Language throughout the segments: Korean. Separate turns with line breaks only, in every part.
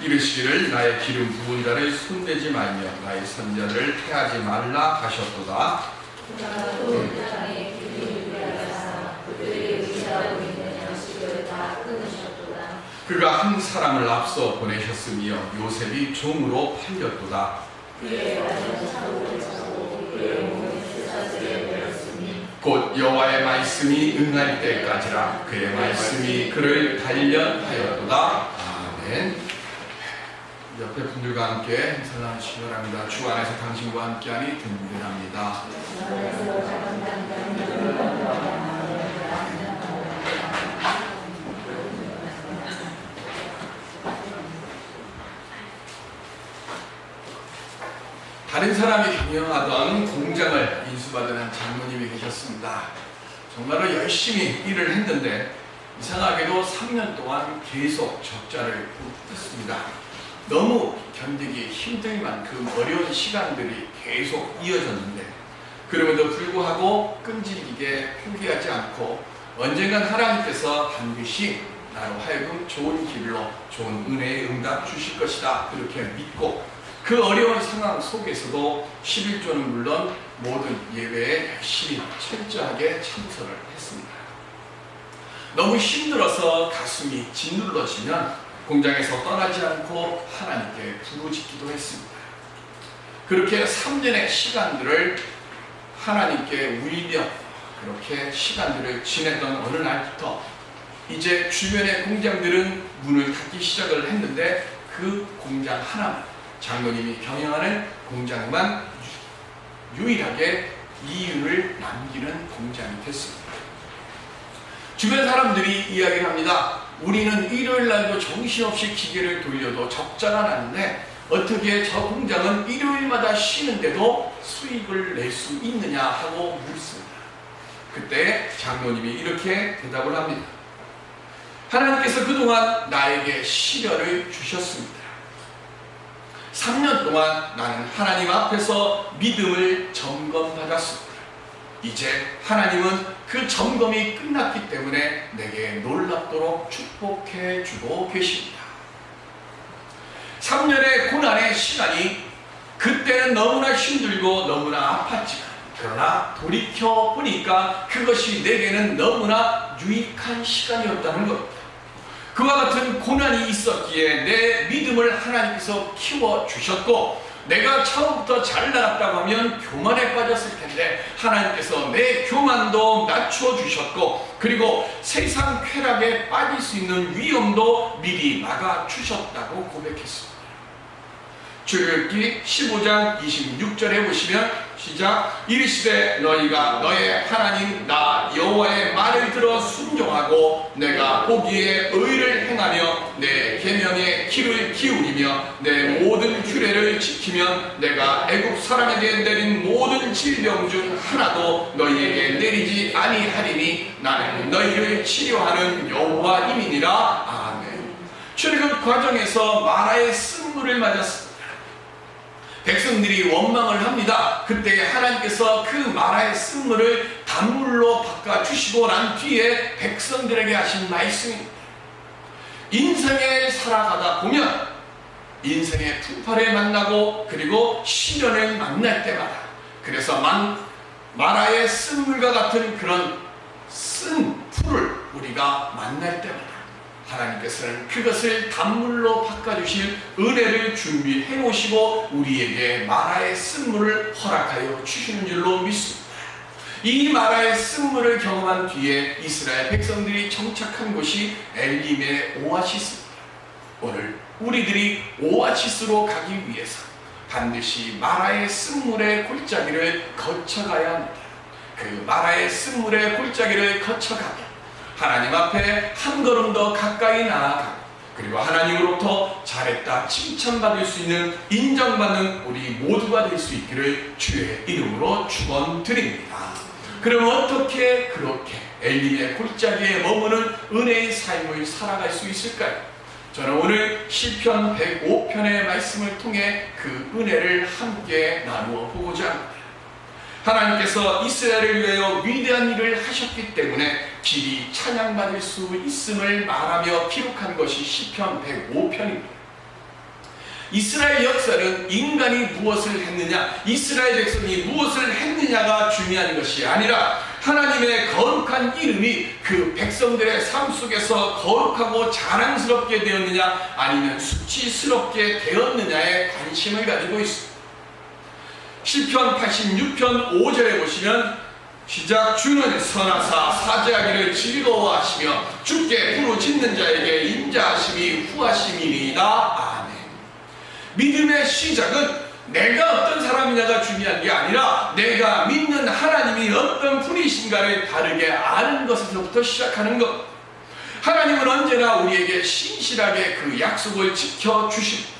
이르시기를 나의 기름 부은 자를 손대지 말며 나의 선자를 패하지 말라 하셨도다. 그가 한 사람을 앞서 보내셨으며 요셉이 종으로 팔렸도다. 곧 여호와의 말씀이 응할 때까지라. 그의 말씀이 그를 단련하였도다. 아멘. 옆에 분들과 함께 인사하시기 바랍니다. 주 안에서 당신과 함께하니 든든합니다. 다른 사람이 경영하던 공장을 인수받은 한 장모님이 계셨습니다. 정말로 열심히 일을 했는데 이상하게도 3년 동안 계속 적자를 했습니다. 너무 견디기 힘들 만큼 어려운 시간들이 계속 이어졌는데 그럼에도 불구하고 끈질기게 포기하지 않고 언젠간 하나님께서 반드시 나로 하여금 좋은 길로 좋은 은혜의 응답 주실 것이다 그렇게 믿고 그 어려운 상황 속에서도 11조는 물론 모든 예배에 열심히 철저하게 참석을 했습니다. 너무 힘들어서 가슴이 짓눌러지면 공장에서 떠나지 않고 하나님께 부르짖기도 했습니다. 그렇게 3년의 시간들을 하나님께 울며 그렇게 시간들을 지냈던 어느 날부터 이제 주변의 공장들은 문을 닫기 시작을 했는데 그 공장 하나만 장로님이 경영하는 공장만 유일하게 이윤을 남기는 공장이 됐습니다. 주변 사람들이 이야기를 합니다. 우리는 일요일 날도 정신없이 기계를 돌려도 적자가 나는데 어떻게 저 공장은 일요일마다 쉬는데도 수익을 낼 수 있느냐 하고 묻습니다. 그때 장로님이 이렇게 대답을 합니다. 하나님께서 그동안 나에게 시련을 주셨습니다. 3년 동안 나는 하나님 앞에서 믿음을 점검받았습니다. 이제 하나님은 그 점검이 끝났기 때문에 내게 놀랍도록 축복해 주고 계십니다. 3년의 고난의 시간이 그때는 너무나 힘들고 너무나 아팠지만 그러나 돌이켜 보니까 그것이 내게는 너무나 유익한 시간이었다는 겁니다. 그와 같은 고난이 있었기에 내 믿음을 하나님께서 키워주셨고 내가 처음부터 잘 나갔다고 하면 교만에 빠졌을 텐데 하나님께서 내 교만도 낮춰주셨고 그리고 세상 쾌락에 빠질 수 있는 위험도 미리 막아주셨다고 고백했습니다. 출애굽기 15장 26절에 보시면 시작. 이르시되 너희가 너의 하나님 나 여호와의 말을 들어 순종하고 내가 보기에 의를 행하며 내 계명에 귀를 기울이며 내 모든 규례를 지키면 내가 애굽 사람에게 내린 모든 질병 중 하나도 너희에게 내리지 아니하리니 나는 너희를 치료하는 여호와임이니라. 아멘. 출애굽 과정에서 마라의 쓴물을 맞았습니다. 백성들이 원망을 합니다. 그때 하나님께서 그 마라의 쓴물을 단물로 바꿔주시고 난 뒤에 백성들에게 하신 말씀입니다. 인생을 살아가다 보면 인생의 풍파를 만나고 그리고 시련을 만날 때마다 그래서 마라의 쓴물과 같은 그런 쓴 풀을 우리가 만날 때마다 하나님께서는 그것을 단물로 바꿔주실 은혜를 준비해 놓으시고 우리에게 마라의 쓴물을 허락하여 주시는 줄로 믿습니다. 이 마라의 쓴물을 경험한 뒤에 이스라엘 백성들이 정착한 곳이 엘림의 오아시스입니다. 오늘 우리들이 오아시스로 가기 위해서 반드시 마라의 쓴물의 골짜기를 거쳐가야 합니다. 그 마라의 쓴물의 골짜기를 거쳐가면 하나님 앞에 한 걸음 더 가까이 나아가고 그리고 하나님으로부터 잘했다 칭찬받을 수 있는 인정받는 우리 모두가 될 수 있기를 주의 이름으로 축원드립니다. 그럼 어떻게 그렇게 엘림의 골짜기에 머무는 은혜의 삶을 살아갈 수 있을까요? 저는 오늘 시편 105편의 말씀을 통해 그 은혜를 함께 나누어 보고자 합니다. 하나님께서 이스라엘을 위하여 위대한 일을 하셨기 때문에 길이 찬양받을 수 있음을 말하며 기록한 것이 시편 105편입니다. 이스라엘 역사는 인간이 무엇을 했느냐, 이스라엘 백성이 무엇을 했느냐가 중요한 것이 아니라 하나님의 거룩한 이름이 그 백성들의 삶 속에서 거룩하고 자랑스럽게 되었느냐 아니면 수치스럽게 되었느냐에 관심을 가지고 있습니다. 시편 86편 5절에 보시면 시작. 주는 선하사 사죄하기를 즐거워하시며 주께 부르짖는 자에게 인자하심이 후하심이니이다. 아멘. 믿음의 시작은 내가 어떤 사람이냐가 중요한 게 아니라 내가 믿는 하나님이 어떤 분이신가를 바르게 아는 것에서부터 시작하는 것. 하나님은 언제나 우리에게 신실하게 그 약속을 지켜주십니다.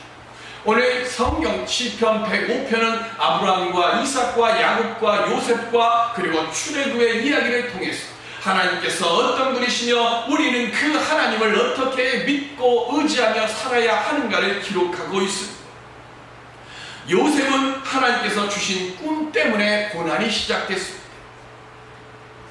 오늘 성경 시편 105편은 아브라함과 이삭과 야곱과 요셉과 그리고 출애굽의 이야기를 통해서 하나님께서 어떤 분이시며 우리는 그 하나님을 어떻게 믿고 의지하며 살아야 하는가를 기록하고 있습니다. 요셉은 하나님께서 주신 꿈 때문에 고난이 시작됐습니다.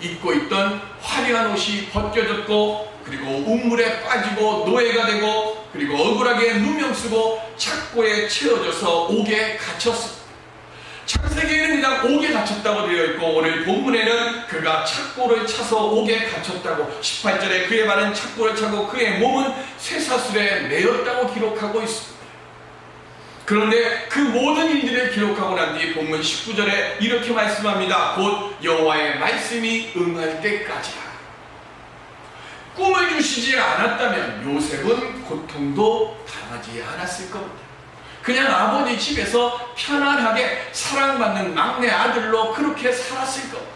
입고 있던 화려한 옷이 벗겨졌고 그리고 우물에 빠지고 노예가 되고 그리고 억울하게 누명 쓰고 착고에 채워져서 옥에 갇혔습니다. 창세기에는 그냥 옥에 갇혔다고 되어 있고 오늘 본문에는 그가 착고를 차서 옥에 갇혔다고 18절에 그의 발은 착고를 차고 그의 몸은 쇠사슬에 매였다고 기록하고 있습니다. 그런데 그 모든 일들을 기록하고 난 뒤 본문 19절에 이렇게 말씀합니다. 곧 여호와의 말씀이 응할 때까지라. 꿈을 주시지 않았다면 요셉은 고통도 당하지 않았을 겁니다. 그냥 아버지 집에서 편안하게 사랑받는 막내 아들로 그렇게 살았을 겁니다.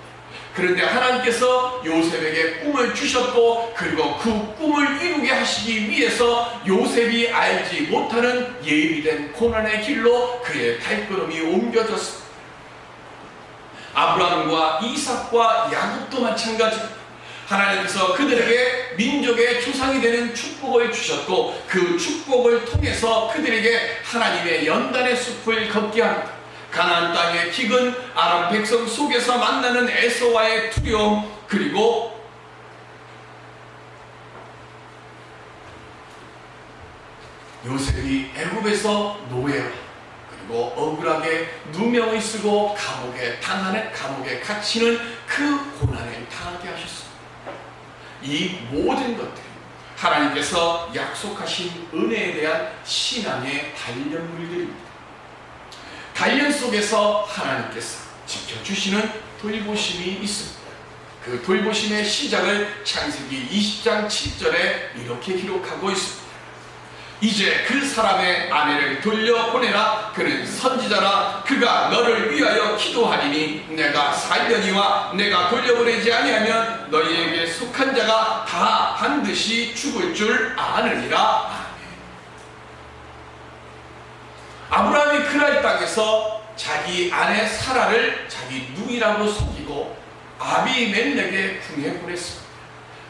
그런데 하나님께서 요셉에게 꿈을 주셨고 그리고 그 꿈을 이루게 하시기 위해서 요셉이 알지 못하는 예비된 고난의 길로 그의 발걸음이 옮겨졌습니다. 아브라함과 이삭과 야곱도 마찬가지입니다. 하나님께서 그들에게 민족의 조상이 되는 축복을 주셨고 그 축복을 통해서 그들에게 하나님의 연단의 숲을 걷게 합니다. 가나안 땅의 기근, 아람 백성 속에서 만나는 에서와의 두려움, 그리고 요셉이 애굽에서 노예와 그리고 억울하게 누명을 쓰고 감옥에 갇히는 그 고난을 당하게 하셨습니다. 이 모든 것들이 하나님께서 약속하신 은혜에 대한 신앙의 단련물들입니다. 단련 속에서 하나님께서 지켜주시는 돌보심이 있습니다. 그 돌보심의 시작을 창세기 20장 7절에 이렇게 기록하고 있습니다. 이제 그 사람의 아내를 돌려보내라. 그는 선지자라. 그가 너를 위하여 기도하리니 내가 살려니와 내가 돌려보내지 아니하면 너희에게 속한 자가 다 반드시 죽을 줄 아느니라. 아브라함이 그랄 땅에서 자기 아내 사라를 자기 누이라고 속이고 아비멜렉의 궁에 보냈습니다.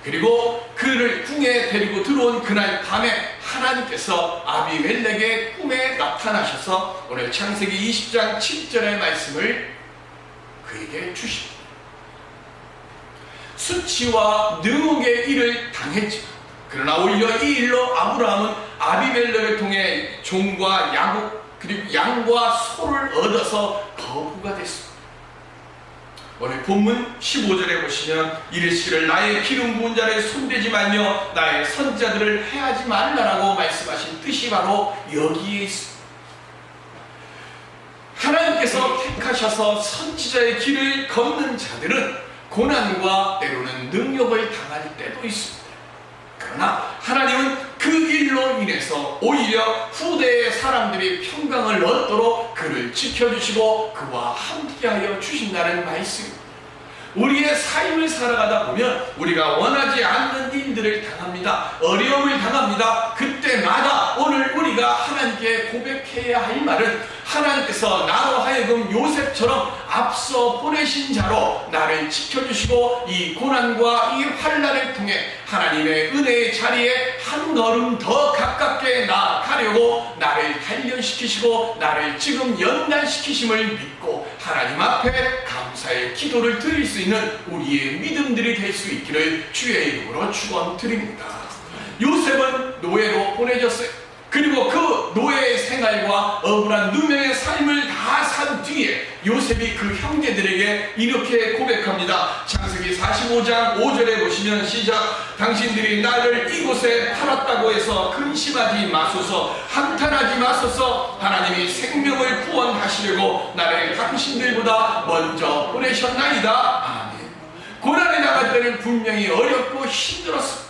그리고 그를 궁에 데리고 들어온 그날 밤에 하나님께서 아비멜렉의 꿈에 나타나셔서 오늘 창세기 20장 7절의 말씀을 그에게 주십니다. 수치와 능욕의 일을 당했지만 그러나 오히려 이 일로 아브라함은 아비멜렉을 통해 종과 그리고 양과 소를 얻어서 거부가 됐습니다. 오늘 본문 15절에 보시면 이르시를 나의 기름 부은 자를 손대지 말며 나의 선지자들을 해하지 말라라고 말씀하신 뜻이 바로 여기에 있습니다. 하나님께서 택하셔서 선지자의 길을 걷는 자들은 고난과 때로는 능력을 당할 때도 있습니다. 그러나 하나님은 그 일로 인해서 오히려 후대의 사람들이 평강을 얻도록 그를 지켜주시고 그와 함께하여 주신다는 말씀입니다. 우리의 삶을 살아가다 보면 우리가 원하지 않는 일들을 당합니다. 어려움을 당합니다. 그때마다 오늘 우리가 하나님께 고백해야 할 말은 하나님께서 나로 하여금 요셉처럼 앞서 보내신 자로 나를 지켜주시고 이 고난과 이 환난을 통해 하나님의 은혜의 자리에 한 걸음 더 가깝게 나아가려고 나를 단련시키시고 나를 지금 연단시키심을 믿고 하나님 앞에 감사의 기도를 드릴 수 있는 우리의 믿음들이 될 수 있기를 주의 이름으로 축원드립니다. 요셉은 노예로 보내졌어요. 그리고 그 노예의 생활과 억울한 누명의 삶을 다 산 뒤에 요셉이 그 형제들에게 이렇게 고백합니다. 창세기 45장 5절에 보시면 시작. 당신들이 나를 이곳에 팔았다고 해서 근심하지 마소서, 한탄하지 마소서. 하나님이 생명을 구원하시려고 나를 당신들보다 먼저 보내셨나이다. 아멘. 고난에 나갈 때는 분명히 어렵고 힘들었습니다.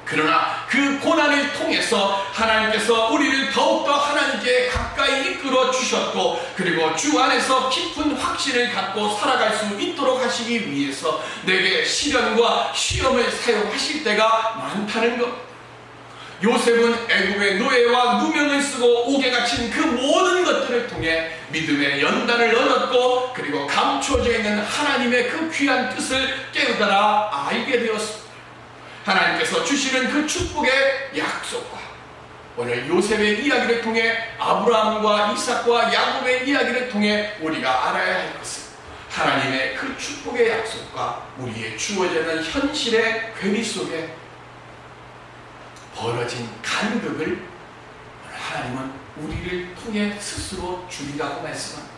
그러나 그 고난을 통해서 하나님께서 우리를 더욱더 하나님께 가까이 이끌어 주셨고, 그리고 주 안에서 깊은 확신을 갖고 살아갈 수 있도록 하시기 위해서 내게 시련과 시험을 사용하실 때가 많다는 것. 요셉은 애굽의 노예와 누명을 쓰고 옥에 갇힌 그 모든 것들을 통해 믿음의 연단을 얻었고, 그리고 감춰져 있는 하나님의 그 귀한 뜻을 깨우다라 알게 되었습니다. 하나님께서 주시는 그 축복의 약속과 오늘 요셉의 이야기를 통해 아브라함과 이삭과 야곱의 이야기를 통해 우리가 알아야 할 것은 하나님의 그 축복의 약속과 우리의 주어지는 현실의 괴리 속에 벌어진 간극을 오늘 하나님은 우리를 통해 스스로 줄이라고 말씀합니다.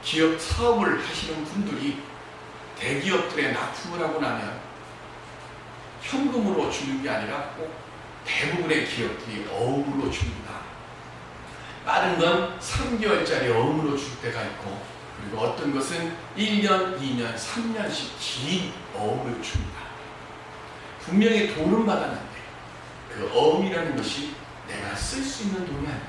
기업 사업을 하시는 분들이 대기업들에 납품을 하고 나면 현금으로 주는 게 아니라 꼭 대부분의 기업들이 어음으로 줍니다. 빠른 건 3개월짜리 어음으로 줄 때가 있고, 그리고 어떤 것은 1년, 2년, 3년씩 긴 어음을 줍니다. 분명히 돈은 받았는데 그 어음이라는 것이 내가 쓸 수 있는 돈이 아닙니다.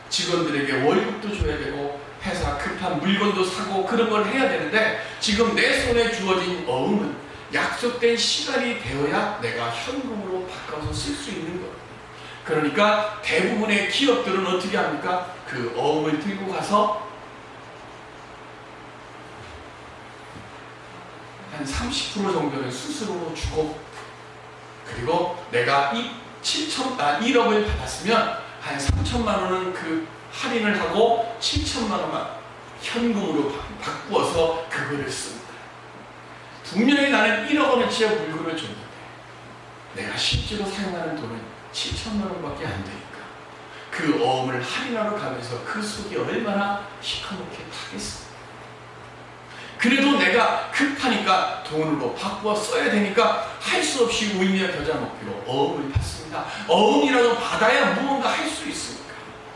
직원들에게 월급도 줘야 되고 회사 급한 물건도 사고 그런 걸 해야 되는데, 지금 내 손에 주어진 어음은 약속된 시간이 되어야 내가 현금으로 바꿔서 쓸 수 있는 것. 그러니까 대부분의 기업들은 어떻게 합니까? 그 어음을 들고 가서 한 30% 정도는 수수료로 주고, 그리고 내가 1억을 받았으면 한 3천만 원은 그 할인을 하고 7천만 원만 현금으로 바꾸어서 그거를 씁니다. 분명히 나는 1억 원어치의 물건을 줬는데 내가 실제로 사용하는 돈은 7천만 원밖에 안 되니까 그 어음을 할인하러 가면서 그 속이 얼마나 시커멓게 타겠습니까? 그래도 내가 급하니까 돈으로 바꾸어 써야 되니까 할 수 없이 우이며 겨자 먹기로 어음을 받습니다. 어음이라도 받아야 무언가 할 수 있으니까.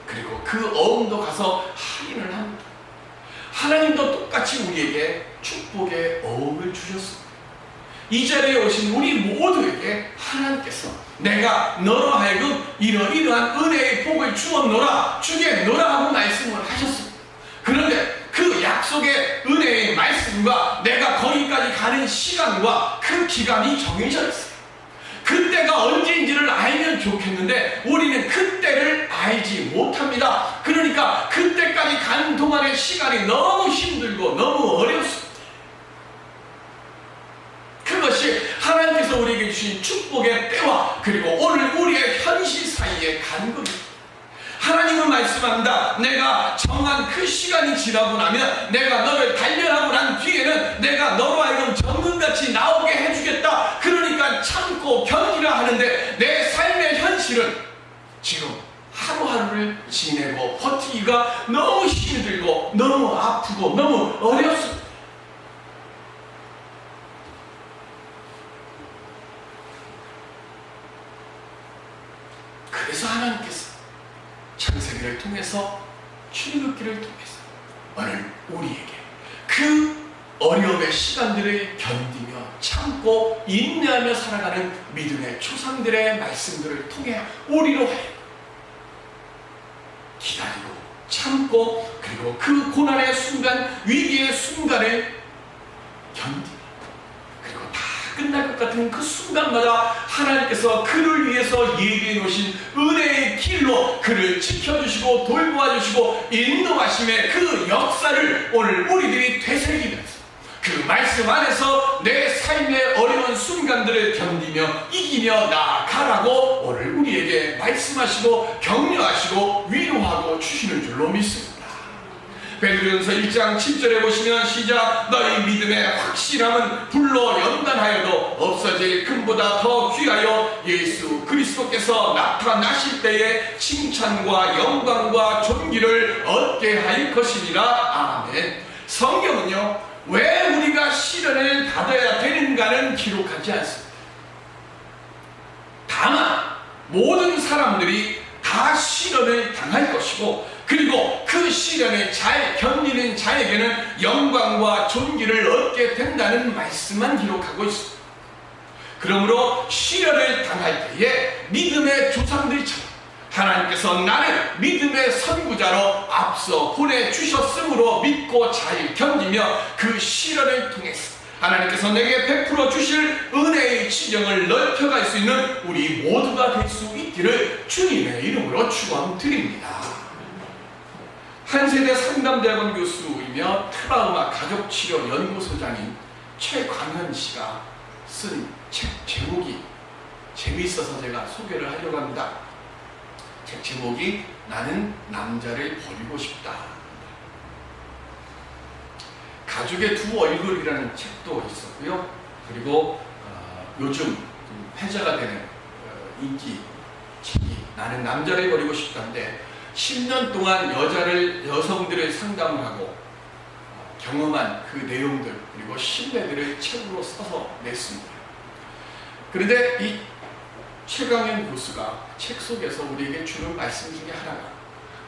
그리고 그 어음도 가서 할인을 합니다. 하나님도 똑같이 우리에게 축복의 어음을 주셨습니다. 이 자리에 오신 우리 모두에게 하나님께서 내가 너로 하여금 이러이러한 은혜의 복을 주었노라, 주겠노라 하고 말씀을 하셨습니다. 그런데 그 약속의 은혜의 말씀과 내가 거기까지 가는 시간과 그 기간이 정해져 있어요. 그때가 언제인지를 알면 좋겠는데 우리는 그때를 알지 못합니다. 그러니까 그때까지 가는 동안의 시간이 너무 힘들고 너무 어렵습니다. 그것이 하나님께서 우리에게 주신 축복의 때와 그리고 오늘 우리의 현실 사이의 간극입니다. 하나님은 말씀합니다. 내가 정한 그 시간이 지나고 나면 내가 너를 단련하고 난 뒤에는 내가 너로 하여금 정금같이 나오게 해주겠다. 그러니까 참고 견디라 하는데 내 삶의 현실은 지금 하루하루를 지내고 버티기가 너무 힘들고 너무 아프고 너무 어렵습니다. 그래서 하나님께서 창세기를 통해서 출애굽기를 통해서 오늘 우리에게 그 어려움의 시간들을 견디며 참고 인내하며 살아가는 믿음의 조상들의 말씀들을 통해 우리로 하여금 기다리고 참고 그리고 그 고난의 순간, 위기의 순간을 견디고 그리고 다 끝날 것 같은 그 순간마다 하나님께서 그를 위해서 예비해 놓으신 은혜의 길로 그를 지켜주시고 돌보아주시고 인도하심의 그 역사를 오늘 우리들이 되새기면서 그 말씀 안에서 내 삶의 어려운 순간들을 견디며 이기며 나아가라고 오늘 우리에게 말씀하시고 격려하시고 위로하고 주시는 줄로 믿습니다. 베드로전서 1장 7절에 보시면 시작, 너희 믿음의 확실함은 불로 연단하여도 없어질 금보다 더 귀하여 예수 그리스도께서 나타나실 때에 칭찬과 영광과 존귀를 얻게 할 것이니라. 아멘. 성경은요, 왜 우리가 시련을 받아야 되는가는 기록하지 않습니다. 다만 모든 사람들이 다 시련을 당할 것이고, 그리고 그 시련을 잘 견디는 자에게는 영광과 존귀를 얻게 된다는 말씀만 기록하고 있습니다. 그러므로 시련을 당할 때에 믿음의 조상들처럼 하나님께서 나를 믿음의 선구자로 앞서 보내주셨으므로 믿고 잘 견디며 그 시련을 통해서 하나님께서 내게 베풀어 주실 은혜의 지경을 넓혀갈 수 있는 우리 모두가 될 수 있기를 주님의 이름으로 축원드립니다. 한세대 상담대학원 교수이며 트라우마 가족치료 연구소장인 최광현 씨가 쓴 책 제목이 재미있어서 제가 소개를 하려고 합니다. 책 제목이 나는 남자를 버리고 싶다. 가족의 두 얼굴이라는 책도 있었고요. 그리고 요즘 회자가 되는 인기 책이 나는 남자를 버리고 싶다인데, 10년 동안 여성들을 상담을 하고 경험한 그 내용들 그리고 신뢰들을 책으로 써서 냈습니다. 그런데 이 최강현 교수가 책 속에서 우리에게 주는 말씀 중에 하나가,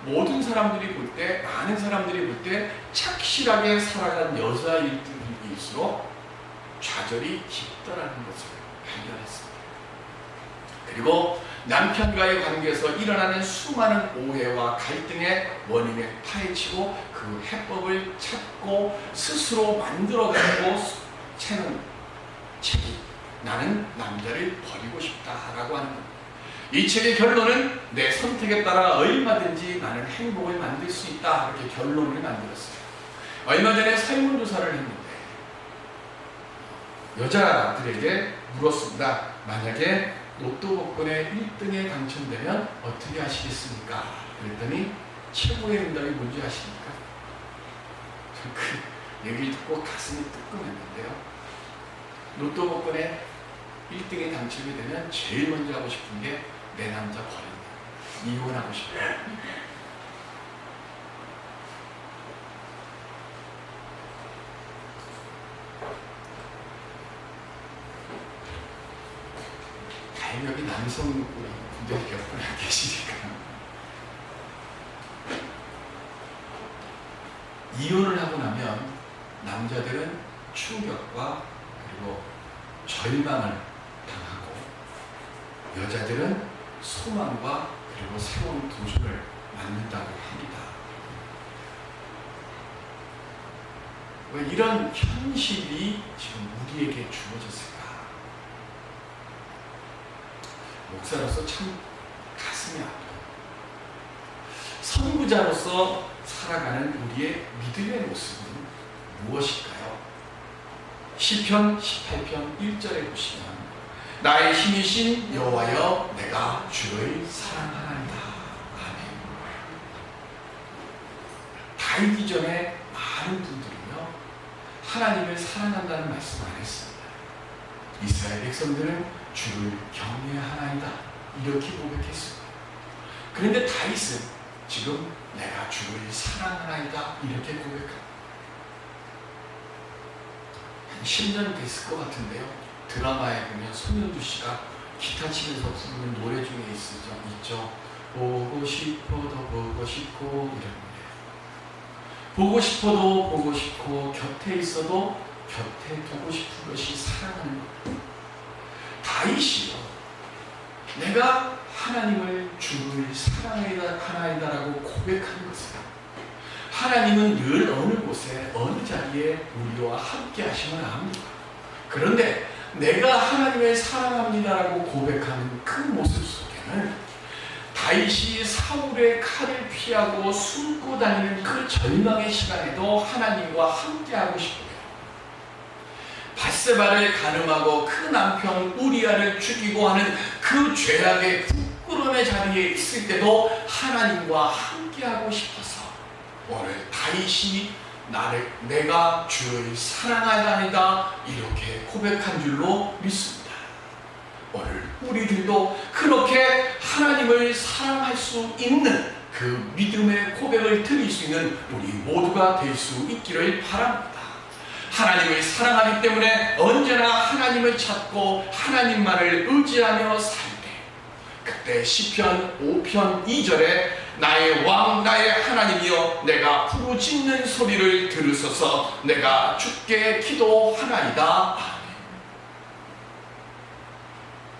모든 사람들이 볼 때, 많은 사람들이 볼 때 착실하게 살아간 여자일수록 좌절이 깊다라는 것을 발견했습니다. 그리고 남편과의 관계에서 일어나는 수많은 오해와 갈등의 원인에 파헤치고 그 해법을 찾고 스스로 만들어가고 채는 책이 나는 남자를 버리고 싶다라고 하는 겁니다. 이 책의 결론은 내 선택에 따라 얼마든지 나는 행복을 만들 수 있다, 이렇게 결론을 만들었어요. 얼마 전에 설문조사를 했는데 여자들에게 물었습니다. 만약에 로또 복권에 1등에 당첨되면 어떻게 하시겠습니까? 그랬더니 최고의 응답이 뭔지 아십니까? 그 얘기를 듣고 가슴이 뜨끔했는데요. 로또 복권에 1등에 당첨이 되면 제일 먼저 하고 싶은 게 내 남자 버린다. 이혼하고 싶어요. 여기 남성 분들이 몇 분 계시니까 이혼을 하고 나면 남자들은 충격과 그리고 절망을 당하고, 여자들은 소망과 그리고 새로운 도전을 만든다고 합니다. 왜 이런 현실이 지금 우리에게 주어졌을까? 목사로서 참 가슴이 아파요. 선구자로서 살아가는 우리의 믿음의 모습은 무엇일까요? 시편 18편 1절에 보시면 나의 힘이신 여호와여 내가 주를 사랑하나이다. 아멘. 다윗 이전에 많은 분들은요 하나님을 사랑한다는 말씀 안 했습니다. 이스라엘 백성들은 주를 경외하나이다 이렇게 고백했습니다. 그런데 다윗은 지금 내가 주를 사랑하나이다 이렇게 고백합니다. 한 10년 됐을 것 같은데요. 드라마에 보면 손현주 씨가 기타 치면서 부르는 노래 중에 있죠. 보고 싶어 더 보고 싶고 이런 노래. 보고 싶어도 보고 싶고 곁에 있어도 곁에 두고 싶은 것이 사랑하는 것. 다윗이요, 내가 하나님을 주를 사랑하나이다라고 고백하는 것은 하나님은 늘 어느 곳에 어느 자리에 우리와 함께 하심을 압니다. 그런데 내가 하나님을 사랑합니다라고 고백하는 그 모습 속에는 다윗이 사울의 칼을 피하고 숨고 다니는 그 절망의 시간에도 하나님과 함께하고 싶어요. 밧세바를 간음하고 그 남편 우리아를 죽이고 하는 그 죄악의 부끄러움의 자리에 있을 때도 하나님과 함께하고 싶어서 오늘 다윗이 내가 주를 사랑하나이다 이렇게 고백한 줄로 믿습니다. 오늘 우리들도 그렇게 하나님을 사랑할 수 있는 그 믿음의 고백을 드릴 수 있는 우리 모두가 될 수 있기를 바랍니다. 하나님을 사랑하기 때문에 언제나 하나님을 찾고 하나님만을 의지하며 살 때, 그때 시편 5편 2절에 나의 왕 나의 하나님이여 내가 부르짖는 소리를 들으소서 내가 주께 기도하나이다.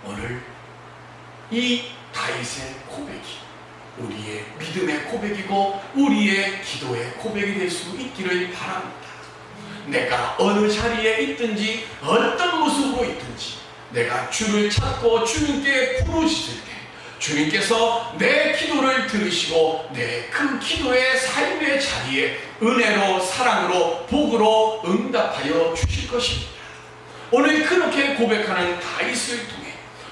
오늘 이 다윗의 고백이 우리의 믿음의 고백이고 우리의 기도의 고백이 될 수 있기를 바랍니다. 내가 어느 자리에 있든지 어떤 모습으로 있든지 내가 주를 찾고 주님께 부르짖을 때 주님께서 내 기도를 들으시고 내 그 기도의 삶의 자리에 은혜로 사랑으로 복으로 응답하여 주실 것입니다. 오늘 그렇게 고백하는 다윗을 통해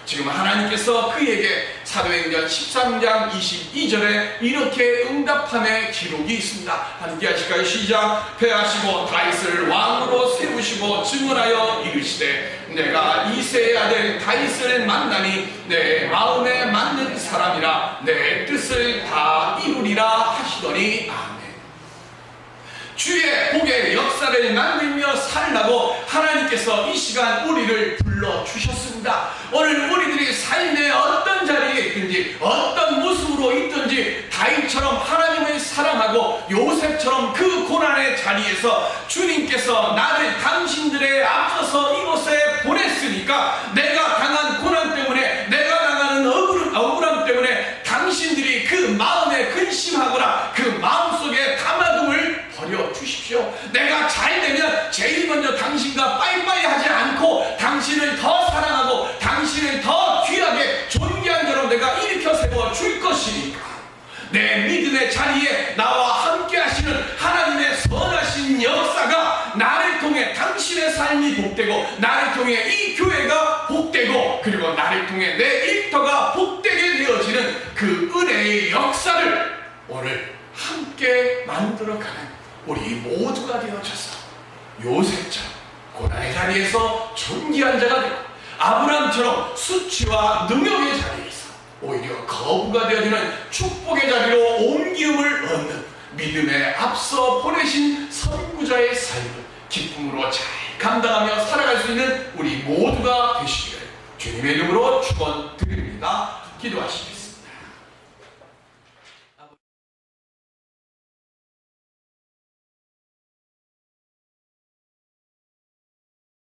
지금 하나님께서 그에게 사도행전 13장 22절에 이렇게 응답함의 기록이 있습니다. 함께 하실까요? 시작. 패하시고 다윗을 왕으로 세우시고 증언하여 이르시되 내가 이새의 아들 다윗을 만나니 내 마음에 맞는 사람이라 내 뜻을 다 이루리라 하시더니 아멘. 주의 복의 역사를 만들며 살라고 하나님께서 이 시간 우리를 불러주셨습니다. 오늘 우리들이 삶의 어떤 자리에 있든지 어떤 모습으로 있든지 다윗처럼 하나님을 사랑하고 요셉처럼 그 고난의 자리에서 주님께서 나를 당신들의 앞서서 이곳에 보냈으니까 내가 당한 고난 때문에 내가 당하는 억울함 때문에 당신들이 그 마음에 근심하거나 그 마음속에 담아둠을 버려주십시오. 내가 잘되면 제일 먼저 당신과 빠이빠이 하지 않고 당신을 더 사랑하고 당신을 더 귀하게 존귀한 자로 내가 일으켜 세워 줄 것이니까 내 믿음의 자리에 나와 함께 하시는 하나님의 선하신 역사가 나를 통해 당신의 삶이 복되고 나를 통해 이 교회가 복되고 그리고 나를 통해 내 일터가 복되게 되어지는 그 은혜의 역사를 오늘 함께 만들어가는 우리 모두가 되어져서 요셉처럼 고난의 자리에서 존귀한 자가 되고 아브라함처럼 수치와 능력의 자리에서 오히려 거부가 되어지는 축복의 자리로 옮기움을 얻는 믿음에 앞서 보내신 선구자의 삶을 기쁨으로 잘 감당하며 살아갈 수 있는 우리 모두가 되시기를 주님의 이름으로 축원드립니다. 기도하시겠습니다.